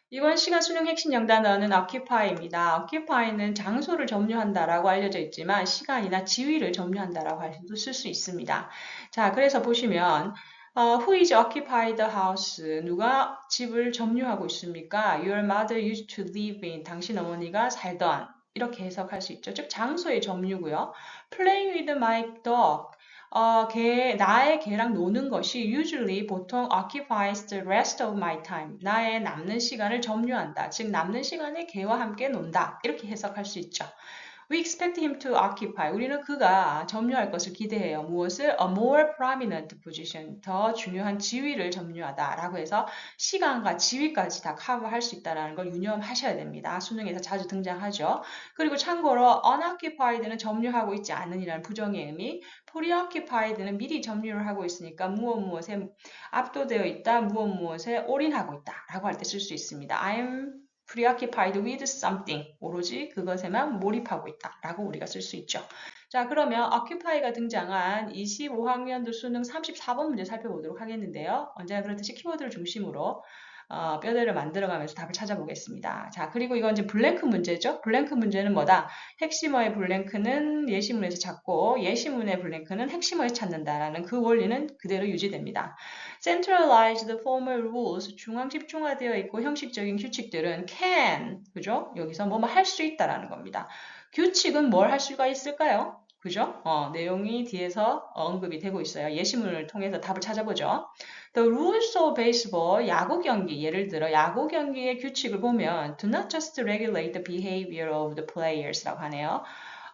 이번 시간 수능 핵심 영단어는 occupy입니다. occupy는 장소를 점유한다라고 알려져 있지만 시간이나 지위를 점유한다라고 쓸 수 있습니다. 자, 그래서 보시면 who is occupied the house? 누가 집을 점유하고 있습니까? Your mother used to live in. 당신 어머니가 살던. 이렇게 해석할 수 있죠. 즉 장소의 점유고요. Playing with my dog. 나의 개랑 노는 것이 usually 보통 occupies the rest of my time. 나의 남는 시간을 점유한다. 즉, 남는 시간에 개와 함께 논다. 이렇게 해석할 수 있죠. We expect him to occupy. 우리는 그가 점유할 것을 기대해요. 무엇을? A more prominent position. 더 중요한 지위를 점유하다. 라고 해서 시간과 지위까지 다 커버할 수 있다는 걸 유념하셔야 됩니다. 수능에서 자주 등장하죠. 그리고 참고로 unoccupied는 점유하고 있지 않은이라는 부정의 의미, preoccupied는 미리 점유를 하고 있으니까 무엇 무엇에 압도되어 있다, 무엇 무엇에 올인하고 있다 라고 할 때 쓸 수 있습니다. I'm preoccupied with something. 오로지 그것에만 몰입하고 있다 라고 우리가 쓸 수 있죠. 자, 그러면 occupy가 등장한 25학년도 수능 34번 문제 살펴보도록 하겠는데요. 언제나 그렇듯이 키워드를 중심으로 뼈대를 만들어가면서 답을 찾아보겠습니다. 자, 그리고 이건 이제 블랭크 문제죠. 블랭크 문제는 뭐다? 핵심어의 블랭크는 예시문에서 찾고 예시문의 블랭크는 핵심어에서 찾는다라는 그 원리는 그대로 유지됩니다. Centralized formal rules, 중앙 집중화되어 있고 형식적인 규칙들은 can, 그죠? 여기서 뭐뭐 할 수 있다라는 겁니다. 규칙은 뭘 할 수가 있을까요? 그죠? 내용이 뒤에서 언급이 되고 있어요. 예시문을 통해서 답을 찾아보죠. The rules of baseball, 야구 경기, 예를 들어 야구 경기의 규칙을 보면 do not just regulate the behavior of the players라고 하네요.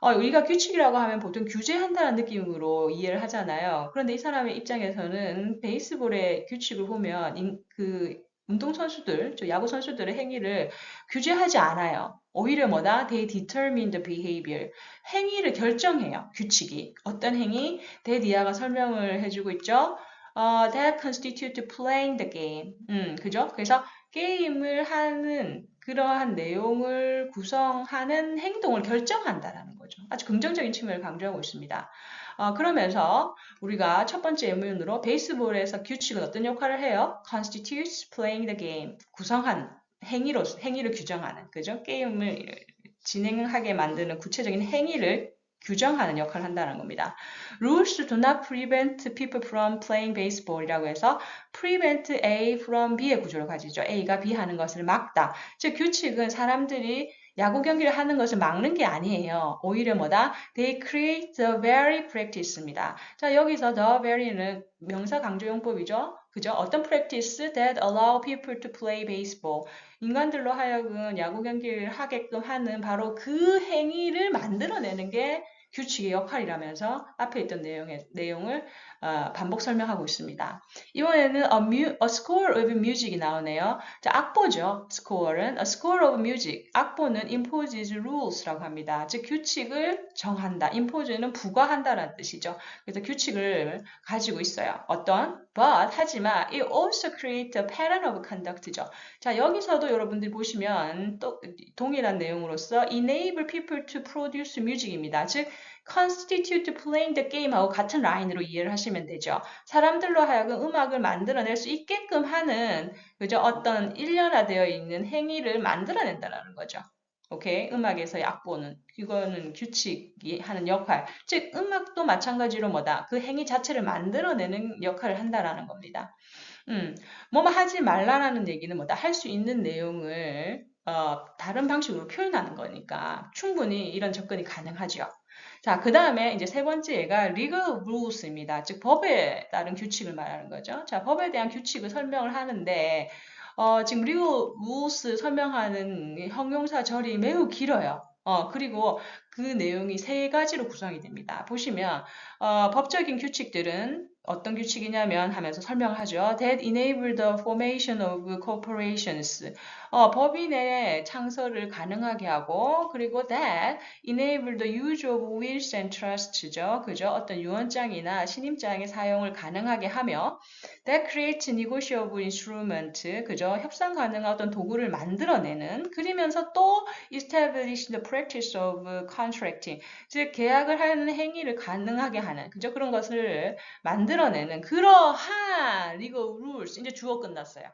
우리가 규칙이라고 하면 보통 규제한다는 느낌으로 이해를 하잖아요. 그런데 이 사람의 입장에서는 베이스볼의 규칙을 보면 그 운동선수들, 저 야구 선수들의 행위를 규제하지 않아요. 오히려 뭐다? They determine the behavior. 행위를 결정해요. 규칙이. 어떤 행위? 데디아가 설명을 해주고 있죠. That constitute playing the game. 그죠? 그래서 게임을 하는 그러한 내용을 구성하는 행동을 결정한다라는 거죠. 아주 긍정적인 측면을 강조하고 있습니다. 그러면서 우리가 첫 번째 예문으로 베이스볼에서 규칙은 어떤 역할을 해요? Constitutes playing the game. 구성한 행위를 규정하는, 그죠? 게임을 진행하게 만드는 구체적인 행위를 규정하는 역할을 한다는 겁니다. Rules do not prevent people from playing baseball이라고 해서 prevent A from B의 구조를 가지죠. A가 B 하는 것을 막다. 즉 규칙은 사람들이 야구 경기를 하는 것을 막는 게 아니에요. 오히려 뭐다? They create the very practice입니다. 자, 여기서 the very는 명사 강조용법이죠. 그죠? 어떤 practice that allow people to play baseball. 인간들로 하여금 야구 경기를 하게끔 하는 바로 그 행위를 만들어내는 게 규칙의 역할이라면서 앞에 있던 내용을 반복 설명하고 있습니다. 이번에는 a score of music이 나오네요. 자, 악보죠. score은. A score of music. 악보는 imposes rules라고 합니다. 즉 규칙을 정한다. impose는 부과한다라는 뜻이죠. 그래서 규칙을 가지고 있어요. 어떤? But 하지만 it also creates a pattern of conduct죠. 자, 여기서도 여러분들이 보시면 또 동일한 내용으로서 enable people to produce music입니다. 즉 constitute playing the game하고 같은 라인으로 이해를 하시면 되죠. 사람들로 하여금 음악을 만들어낼 수 있게끔 하는 그죠? 어떤 일련화되어 있는 행위를 만들어낸다는 거죠. 오케이. 음악에서의 악보는 이거는 규칙이 하는 역할. 즉 음악도 마찬가지로 뭐다? 그 행위 자체를 만들어내는 역할을 한다라는 겁니다. 뭐뭐 하지 말라라는 얘기는 뭐다? 할 수 있는 내용을 다른 방식으로 표현하는 거니까 충분히 이런 접근이 가능하죠. 자, 그 다음에 이제 세 번째 얘가 legal rules입니다. 즉, 법에 따른 규칙을 말하는 거죠. 자, 법에 대한 규칙을 설명을 하는데, 지금 legal rules 설명하는 형용사 절이 매우 길어요. 그리고 그 내용이 세 가지로 구성이 됩니다. 보시면, 법적인 규칙들은 어떤 규칙이냐면 하면서 설명을 하죠. That enable the formation of corporations. 법인의 창설을 가능하게 하고, 그리고 that enable the use of wills and trusts죠. 그죠? 어떤 유언장이나 신임장의 사용을 가능하게 하며, that creates negotiable instrument. 그죠? 협상 가능한 어떤 도구를 만들어내는, 그러면서 또 establish the practice of contracting. 즉, 계약을 하는 행위를 가능하게 하는, 그죠? 그런 것을 만들어내는 그러한 legal rules. 이제 주어 끝났어요.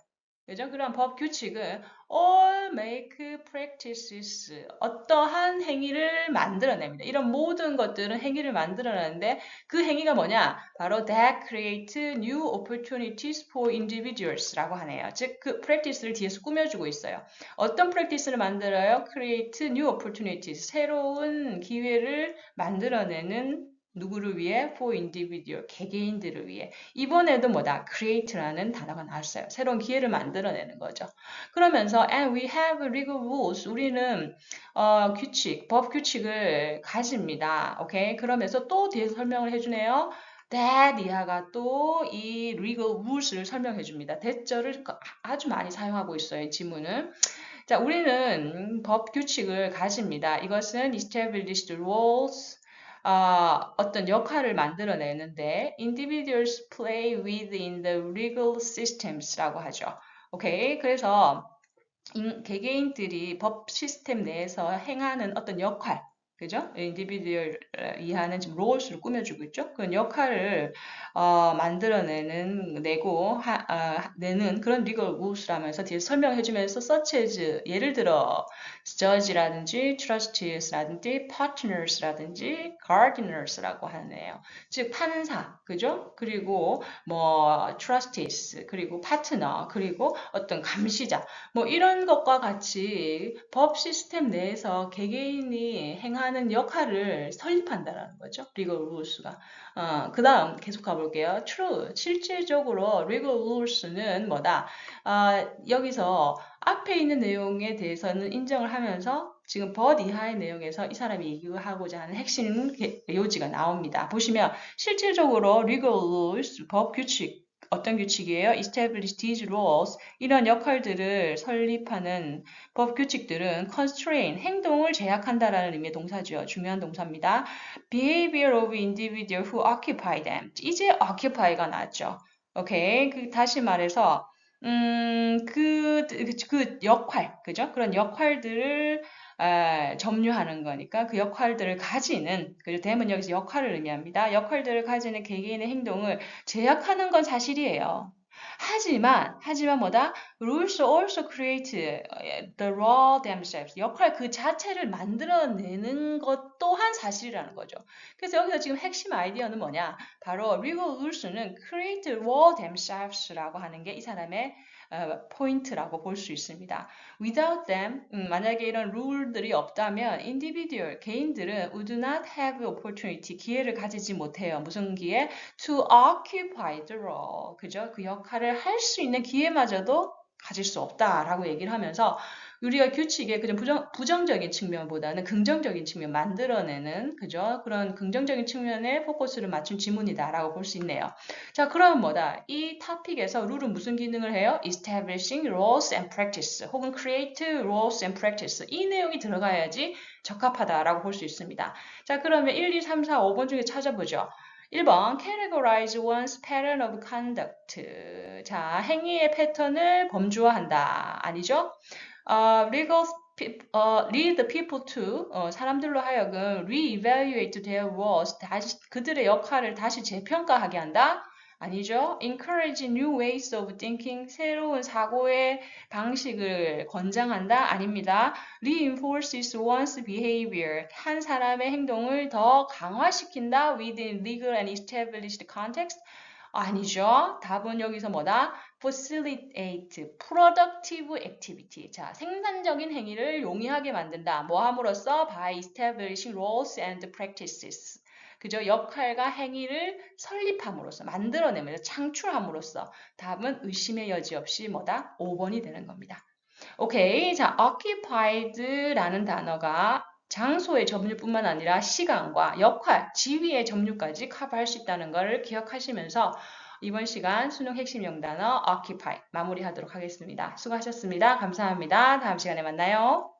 그죠? 그런 법 규칙은 all make practices 어떠한 행위를 만들어냅니다. 이런 모든 것들은 행위를 만들어내는데 그 행위가 뭐냐? 바로 that create new opportunities for individuals라고 하네요. 즉 그 practice를 뒤에서 꾸며주고 있어요. 어떤 practice를 만들어요? create new opportunities 새로운 기회를 만들어내는 누구를 위해? for individual 개개인들을 위해. 이번에도 뭐다? create라는 단어가 나왔어요. 새로운 기회를 만들어내는 거죠. 그러면서 and we have legal rules. 우리는 규칙, 법 규칙을 가집니다. 오케이? 그러면서 또 뒤에서 설명을 해주네요. that 이하가 또 이 legal rules를 설명해 줍니다. 대절을 아주 많이 사용하고 있어요. 이 지문은. 자, 우리는 법 규칙을 가집니다. 이것은 established rules, 어떤 역할을 만들어내는데 individuals play within the legal systems라고 하죠. 오케이. 그래서 개개인들이 법 시스템 내에서 행하는 어떤 역할, 그죠? 인디비듀얼 이하는 지금 롤스를 꾸며주고 있죠. 그런 역할을 만들어내는 내는 그런 리걸 룰스라면서 뒤에 설명해주면서 such as 예를 들어 judge라든지 trustees라든지 partners라든지 gardeners라고 하네요. 즉 판사, 그죠? 그리고 뭐 trustees, 그리고 파트너, 그리고 어떤 감시자, 뭐 이런 것과 같이 법 시스템 내에서 개개인이 행하는 역할을 설립한다라는 거죠. legal rules가. 그 다음 계속 가볼게요. true. 실질적으로 legal rules는 뭐다? 여기서 앞에 있는 내용에 대해서는 인정을 하면서 지금 but 이하의 내용에서 이 사람이 얘기하고자 하는 핵심 요지가 나옵니다. 보시면 실질적으로 legal rules, 법 규칙, 어떤 규칙이에요? establish these rules. 이런 역할들을 설립하는 법 규칙들은 constrain, 행동을 제약한다라는 의미의 동사죠. 중요한 동사입니다. behavior of individual who occupy them. 이제 occupy가 나왔죠. 오케이. 다시 말해서 그 역할, 그죠? 그런 역할들을 점유하는 거니까 그 역할들을 가지는, 그리고 대문 여기서 역할을 의미합니다. 역할들을 가지는 개개인의 행동을 제약하는 건 사실이에요. 하지만 뭐다? Rules also create the law themselves. 역할 그 자체를 만들어내는 것 또한 사실이라는 거죠. 그래서 여기서 지금 핵심 아이디어는 뭐냐? 바로 legal rules는 create law themselves라고 하는 게 이 사람의 포인트라고 볼 수 있습니다. Without them, 만약에 이런 룰들이 없다면 individual, 개인들은 would not have opportunity, 기회를 가지지 못해요. 무슨 기회? To occupy the role. 그죠? 그 역할을 할 수 있는 기회마저도 가질 수 없다라고 얘기를 하면서 우리가 규칙의 그냥 부정적인 측면보다는 긍정적인 측면 만들어내는 그죠? 그런 긍정적인 측면에 포커스를 맞춘 지문이다라고 볼 수 있네요. 자, 그럼 뭐다? 이 토픽에서 룰은 무슨 기능을 해요? Establishing rules and practice 혹은 create rules and practice 이 내용이 들어가야지 적합하다라고 볼 수 있습니다. 자, 그러면 1, 2, 3, 4, 5번 중에 찾아보죠. 1번 categorize one's pattern of conduct. 자, 행위의 패턴을 범주화한다. 아니죠? lead the people to 사람들로 하여금 re-evaluate their roles 다시 그들의 역할을 다시 재평가하게 한다. 아니죠. encourage new ways of thinking 새로운 사고의 방식을 권장한다. 아닙니다. reinforces one's behavior 한 사람의 행동을 더 강화시킨다. within legal and established context 아니죠. 답은 여기서 뭐다? facilitate, productive activity. 자, 생산적인 행위를 용이하게 만든다. 뭐 함으로써? by establishing rules and practices. 그죠? 역할과 행위를 설립함으로써, 만들어내면서 창출함으로써 답은 의심의 여지 없이 뭐다? 5번이 되는 겁니다. 오케이. 자, occupied라는 단어가 장소의 점유뿐만 아니라 시간과 역할, 지위의 점유까지 커버할 수 있다는 것을 기억하시면서 이번 시간 수능 핵심 영단어 occupy 마무리하도록 하겠습니다. 수고하셨습니다. 감사합니다. 다음 시간에 만나요.